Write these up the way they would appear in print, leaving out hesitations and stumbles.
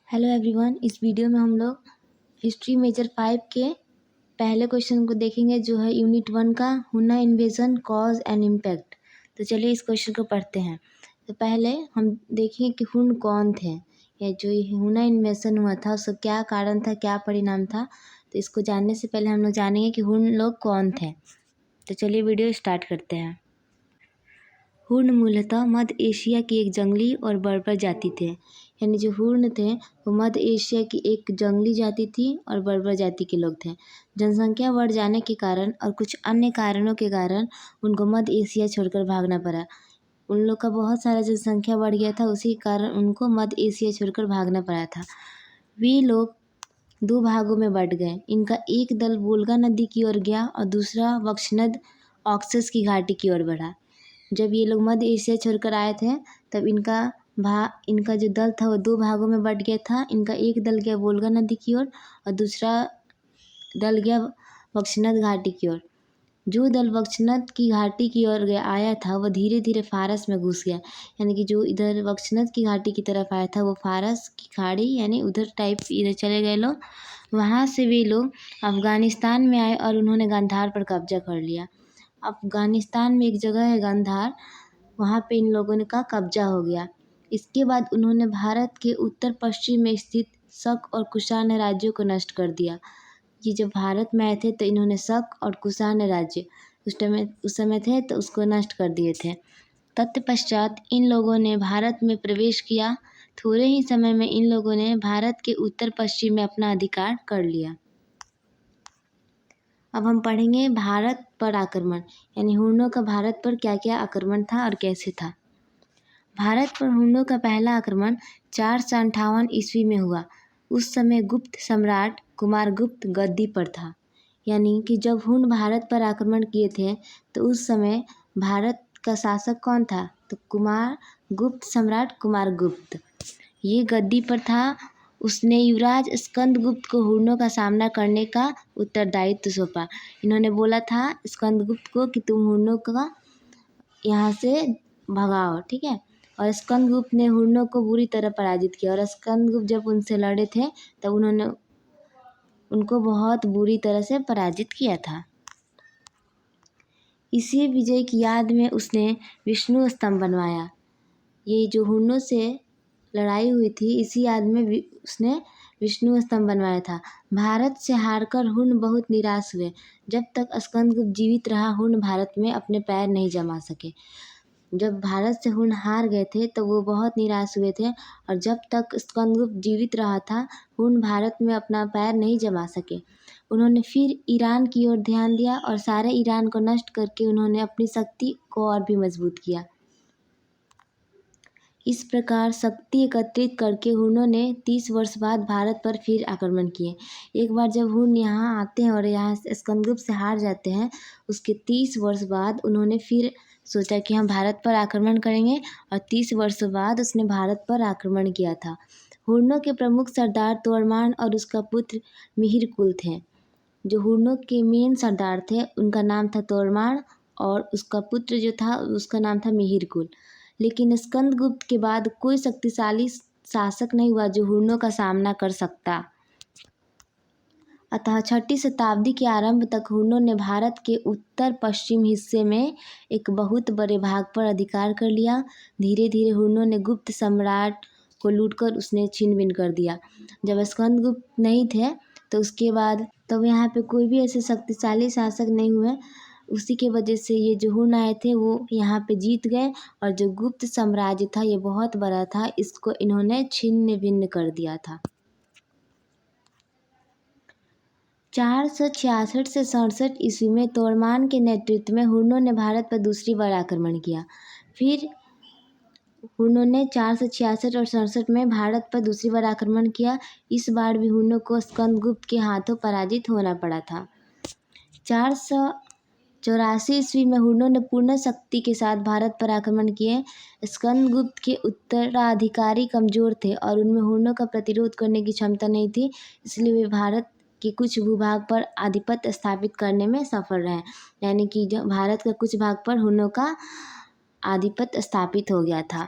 Hello everyone. इस video में हम लोग हिस्ट्री मेजर 5 के पहले क्वेश्चन को देखेंगे, जो है यूनिट 1 का हुना इन्वेजन कॉज एंड इम्पैक्ट। तो चलिए इस क्वेश्चन को पढ़ते हैं। तो पहले हम देखेंगे कि हुन कौन थे, या जो ये हुना इन्वेजन हुआ था उसका क्या कारण था, क्या परिणाम था। तो इसको जानने से पहले हम लोग जानेंगे कि हुन लोग कौन थे। तो चलिए वीडियो स्टार्ट करते हैं। हुन मूलतः मध्य एशिया की एक जंगली और बर्बर जाति थे। यानी जो हुन थे वो मध्य एशिया की एक जंगली जाति थी और बर्बर जाति के लोग थे। जनसंख्या बढ़ जाने के कारण और कुछ अन्य कारणों के कारण उनको मध्य एशिया छोड़कर भागना पड़ा। उन लोग का बहुत सारा जनसंख्या बढ़ गया था, उसी कारण उनको मध्य एशिया छोड़कर भागना पड़ा था। वे लोग दो भागों में बट गए। इनका एक दल वोल्गा नदी की ओर गया और दूसरा वक्ष ऑक्सस की घाटी की ओर बढ़ा। जब ये लोग मध्य एशिया छोड़कर आए थे तब इनका जो दल था वो दो भागों में बट गया था। इनका एक दल गया वोल्गा नदी की ओर और दूसरा दल गया वक्ष घाटी की ओर। जो दल वक्ष की घाटी की ओर आया था वो धीरे धीरे फारस में घुस गया। यानी कि जो इधर वक्ष की घाटी की तरफ आया था वो फारस की खाड़ी यानी उधर टाइप इधर चले गए लोग। वहाँ से वे लोग अफ़गानिस्तान में आए और उन्होंने गांधार पर कब्जा कर लिया। अफ़गानिस्तान में एक जगह है गांधार, वहाँ पे इन लोगों का कब्जा हो गया। इसके बाद उन्होंने भारत के उत्तर पश्चिम में स्थित शक और कुषाण राज्यों को नष्ट कर दिया। ये जब भारत में आए थे तो इन्होंने शक और कुषाण राज्य उस समय थे तो उसको नष्ट कर दिए थे। तत्पश्चात इन लोगों ने भारत में प्रवेश किया। थोड़े ही समय में इन लोगों ने भारत के उत्तर पश्चिम में अपना अधिकार कर लिया। अब हम पढ़ेंगे भारत पर आक्रमण, यानी हुनों का भारत पर क्या क्या आक्रमण था और कैसे था। भारत पर हुनों का पहला आक्रमण 458 ईस्वी में हुआ। उस समय गुप्त सम्राट कुमारगुप्त गद्दी पर था। यानी कि जब हुन भारत पर आक्रमण किए थे तो उस समय भारत का शासक कौन था, तो गुप्त सम्राट कुमारगुप्त ये गद्दी पर था। उसने युवराज स्कंदगुप्त को हुनों का सामना करने का उत्तरदायित्व सौंपा। इन्होंने बोला था स्कंदगुप्त को कि तुम हुनों का यहाँ से भगाओ, ठीक है। और स्कंदगुप्त ने हुनों को बुरी तरह पराजित किया। और स्कंदगुप्त जब उनसे लड़े थे तब उन्होंने उनको बहुत बुरी तरह से पराजित किया था। इसी विजय की याद में उसने विष्णु स्तंभ बनवाया। ये जो हुनों से लड़ाई हुई थी इसी याद में उसने विष्णु स्तंभ बनवाया था। भारत से हारकर हुन बहुत निराश हुए। जब तक स्कंदगुप्त जीवित रहा हुन भारत में अपने पैर नहीं जमा सके। जब भारत से हुन हार गए थे तो वो बहुत निराश हुए थे, और जब तक स्कंदगुप्त जीवित रहा था हुन भारत में अपना पैर नहीं जमा सके। उन्होंने फिर ईरान की ओर ध्यान दिया और सारे ईरान को नष्ट करके उन्होंने अपनी शक्ति को और भी मजबूत किया। इस प्रकार शक्ति एकत्रित करके हुनों ने 30 वर्ष बाद भारत पर फिर आक्रमण किए। एक बार जब हुन यहाँ आते हैं और यहाँ स्कंदगुप्त से हार जाते हैं, उसके 30 वर्ष बाद उन्होंने फिर सोचा कि हम भारत पर आक्रमण करेंगे, और 30 वर्ष बाद उसने भारत पर आक्रमण किया था। हुनों के प्रमुख सरदार तोड़मान और उसका पुत्र मिहिरकुल थे। जो हुनों के मेन सरदार थे उनका नाम था तोड़मान और उसका पुत्र जो था उसका नाम था मिहिरकुल। लेकिन स्कंदगुप्त के बाद कोई शक्तिशाली शासक नहीं हुआ जो हुनों का सामना कर सकता। अतः 6ठी शताब्दी के आरंभ तक हुनों ने भारत के उत्तर पश्चिम हिस्से में एक बहुत बड़े भाग पर अधिकार कर लिया। धीरे धीरे हुनों ने गुप्त सम्राट को लूटकर उसने छीन बीन कर दिया। जब स्कंदगुप्त नहीं थे तो उसके बाद तब यहाँ पे कोई भी ऐसे शक्तिशाली शासक नहीं हुए। उसी के वजह से ये जो हुन आए थे वो यहाँ पे जीत गए, और जो गुप्त साम्राज्य था ये बहुत बड़ा था, इसको इन्होंने छिन्न भिन्न कर दिया था। 466 से 67 ईस्वी में तोड़मान के नेतृत्व में हुनों ने भारत पर दूसरी बार आक्रमण किया। फिर हुनों ने 466 और 67 में भारत पर दूसरी बार आक्रमण किया। इस बार भी हुनों को स्कंदगुप्त के हाथों पराजित होना पड़ा था। 484 ईस्वी में हुनों ने पूर्ण शक्ति के साथ भारत पर आक्रमण किए। स्कंदगुप्त के उत्तराधिकारी कमजोर थे और उनमें हुनों का प्रतिरोध करने की क्षमता नहीं थी, इसलिए वे भारत के कुछ भूभाग पर आधिपत्य स्थापित करने में सफल रहे। यानी कि भारत का कुछ भाग पर हुनों का आधिपत्य स्थापित हो गया था।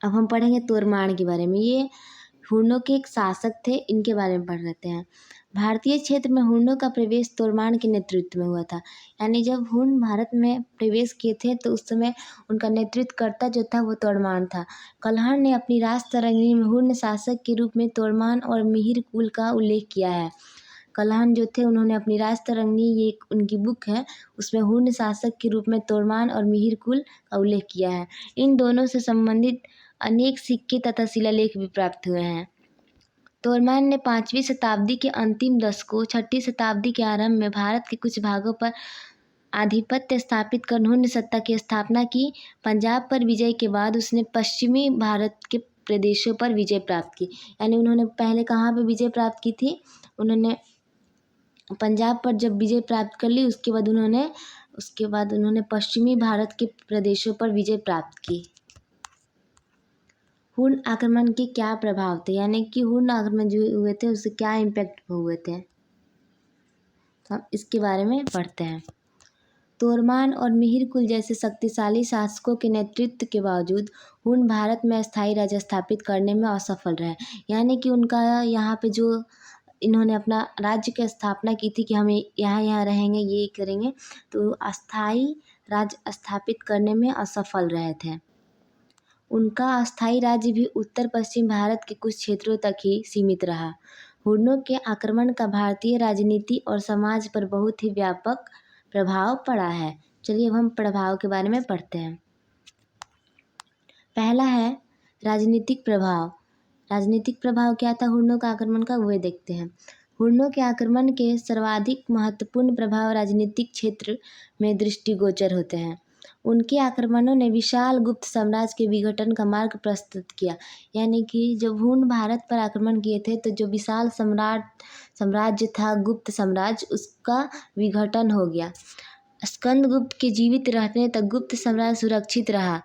अब हम पढ़ेंगे तोड़मान के बारे में। ये हुनों के एक शासक थे, इनके बारे में पढ़ लेते हैं। भारतीय क्षेत्र में हुनों का प्रवेश तोरमान के नेतृत्व में हुआ था। यानी जब हुन भारत में प्रवेश किए थे तो उस समय उनका नेतृत्वकर्ता जो था वो तोरमान था। कल्हण ने अपनी राजतरंगिणी में हुन शासक के रूप में तोरमान और मिहिर कुल का उल्लेख किया है। कल्हण जो थे उन्होंने अपनी राजतरंगिणी, ये एक उनकी बुक है, उसमें हुन शासक के रूप में तोरमान और मिहिर कुल का उल्लेख किया है। इन दोनों से संबंधित अनेक सिक्के तथा शिलालेख भी प्राप्त हुए हैं। तोरमान ने 5वीं शताब्दी के अंतिम दशकों 6ठी शताब्दी के आरंभ में भारत के कुछ भागों पर आधिपत्य स्थापित कर हुन सत्ता की स्थापना की। पंजाब पर विजय के बाद उसने पश्चिमी भारत के प्रदेशों पर विजय प्राप्त की। यानी उन्होंने पहले कहाँ पर विजय प्राप्त की थी? उन्होंने पंजाब पर जब विजय प्राप्त कर ली उसके बाद उन्होंने पश्चिमी भारत के प्रदेशों पर विजय प्राप्त की। हुन आक्रमण के क्या प्रभाव थे? यानी कि हुन आक्रमण जो हुए थे उससे क्या इम्पैक्ट हुए थे, तो हम इसके बारे में पढ़ते हैं। तोरमान और मिहिर कुल जैसे शक्तिशाली शासकों के नेतृत्व के बावजूद हुन भारत में अस्थायी राज्य स्थापित करने में असफल रहे। यानी कि उनका यहाँ पे जो इन्होंने अपना राज्य की स्थापना की थी कि हम यहाँ रहेंगे, ये करेंगे, तो अस्थायी राज्य स्थापित करने में असफल रहे थे। उनका अस्थायी राज्य भी उत्तर पश्चिम भारत के कुछ क्षेत्रों तक ही सीमित रहा। हुनों के आक्रमण का भारतीय राजनीति और समाज पर बहुत ही व्यापक प्रभाव पड़ा है। चलिए अब हम प्रभाव के बारे में पढ़ते हैं। पहला है राजनीतिक प्रभाव। राजनीतिक प्रभाव क्या था हुनों का आक्रमण का, वो देखते हैं। हुनों के आक्रमण के सर्वाधिक महत्वपूर्ण प्रभाव राजनीतिक क्षेत्र में दृष्टिगोचर होते हैं। उनके आक्रमणों ने विशाल गुप्त साम्राज्य के विघटन का मार्ग प्रस्तुत किया। यानी कि जब हुन भारत पर आक्रमण किए थे तो जो विशाल साम्राज्य था, गुप्त साम्राज्य, उसका विघटन हो गया। स्कंदगुप्त के जीवित रहने तक गुप्त साम्राज्य सुरक्षित रहा,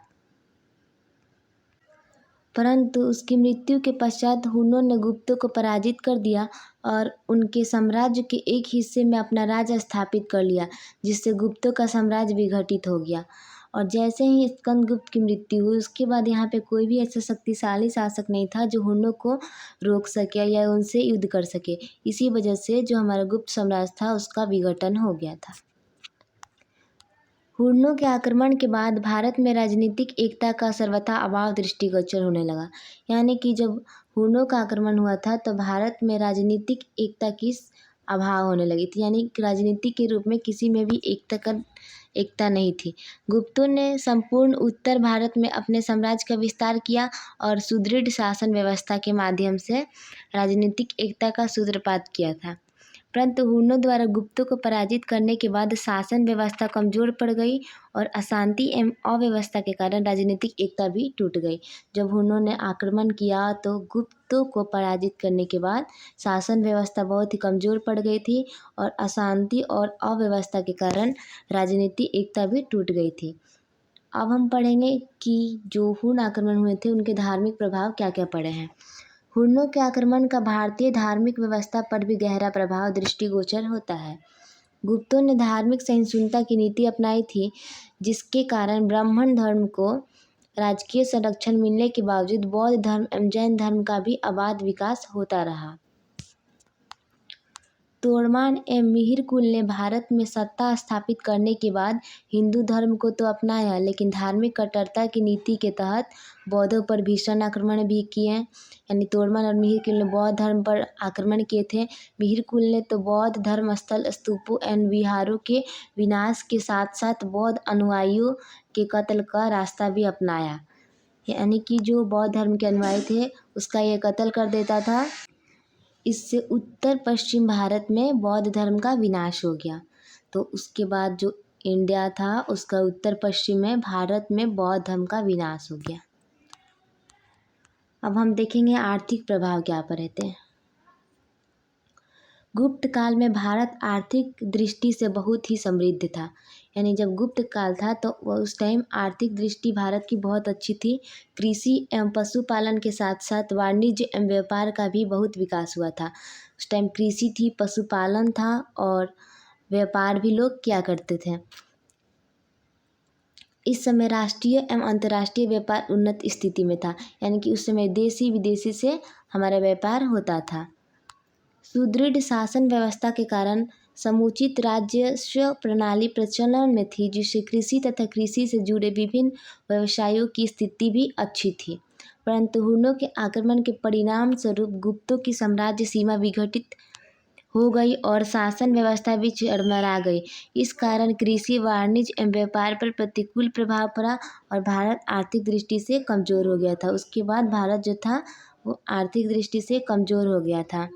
परंतु उसकी मृत्यु के पश्चात हुनों ने गुप्तों को पराजित कर दिया और उनके साम्राज्य के एक हिस्से में अपना राज्य स्थापित कर लिया, जिससे गुप्तों का साम्राज्य विघटित हो गया। और जैसे ही स्कंदगुप्त की मृत्यु हुई उसके बाद यहाँ पे कोई भी ऐसा शक्तिशाली शासक नहीं था जो हुनों को रोक सके या उनसे युद्ध कर सके। इसी वजह से जो हमारा गुप्त साम्राज्य था उसका विघटन हो गया था। हुनों के आक्रमण के बाद भारत में राजनीतिक एकता का सर्वथा अभाव दृष्टिगोचर होने लगा। यानी कि जब हुनों का आक्रमण हुआ था तो भारत में राजनीतिक एकता की अभाव होने लगी थी। यानी राजनीति के रूप में किसी में भी एकता नहीं थी। गुप्तों ने संपूर्ण उत्तर भारत में अपने साम्राज्य का विस्तार किया और सुदृढ़ शासन व्यवस्था के माध्यम से राजनीतिक एकता का सूत्रपात किया था। परंतु हुनों द्वारा गुप्तों को पराजित करने के बाद शासन व्यवस्था कमजोर पड़ गई और अशांति एवं अव्यवस्था के कारण राजनीतिक एकता भी टूट गई। जब हुनों ने आक्रमण किया तो गुप्तों को पराजित करने के बाद शासन व्यवस्था बहुत ही कमजोर पड़ गई थी और अशांति और अव्यवस्था के कारण राजनीतिक एकता भी टूट गई थी। अब हम पढ़ेंगे कि जो हुन आक्रमण हुए थे उनके धार्मिक प्रभाव क्या क्या पड़े हैं। हुनों के आक्रमण का भारतीय धार्मिक व्यवस्था पर भी गहरा प्रभाव दृष्टिगोचर होता है। गुप्तों ने धार्मिक सहिष्णुता की नीति अपनाई थी, जिसके कारण ब्राह्मण धर्म को राजकीय संरक्षण मिलने के बावजूद बौद्ध धर्म एवं जैन धर्म का भी अबाध विकास होता रहा। तोरमान एवं मिहिर कुल ने भारत में सत्ता स्थापित करने के बाद हिंदू धर्म को तो अपनाया, लेकिन धार्मिक कट्टरता की नीति के तहत बौद्धों पर भीषण आक्रमण भी किए। यानी तोरमान और मिहिर कुल ने बौद्ध धर्म पर आक्रमण किए थे। मिहिर कुल ने तो बौद्ध धर्म स्थल, स्तूपों एवं विहारों के विनाश के साथ साथ बौद्ध अनुयायियों के कत्ल का रास्ता भी अपनाया। यानी कि जो बौद्ध धर्म के अनुयायी थे उसका ये कत्ल कर देता था। इससे उत्तर पश्चिम भारत में बौद्ध धर्म का विनाश हो गया। तो उसके बाद जो इंडिया था उसका उत्तर पश्चिम में भारत में बौद्ध धर्म का विनाश हो गया। अब हम देखेंगे आर्थिक प्रभाव क्या पड़े थे। गुप्त काल में भारत आर्थिक दृष्टि से बहुत ही समृद्ध था। यानी जब गुप्त काल था तो उस टाइम आर्थिक दृष्टि भारत की बहुत अच्छी थी। कृषि एवं पशुपालन के साथ साथ वाणिज्य एवं व्यापार का भी बहुत विकास हुआ था। उस टाइम कृषि थी, पशुपालन था और व्यापार भी लोग किया करते थे। इस समय राष्ट्रीय एवं अंतर्राष्ट्रीय व्यापार उन्नत स्थिति में था। यानी कि उस समय देशी विदेशी से हमारा व्यापार होता था। सुदृढ़ शासन व्यवस्था के कारण समुचित राजस्व प्रणाली प्रचलन में थी, जिससे कृषि तथा कृषि से जुड़े विभिन्न व्यवसायों की स्थिति भी अच्छी थी। परंतु हुनों के आक्रमण के परिणाम स्वरूप गुप्तों की साम्राज्य सीमा विघटित हो गई और शासन व्यवस्था भी चरमरा गई। इस कारण कृषि, वाणिज्य एवं व्यापार पर प्रतिकूल प्रभाव पड़ा और भारत आर्थिक दृष्टि से कमज़ोर हो गया था। उसके बाद भारत जो था वो आर्थिक दृष्टि से कमज़ोर हो गया था।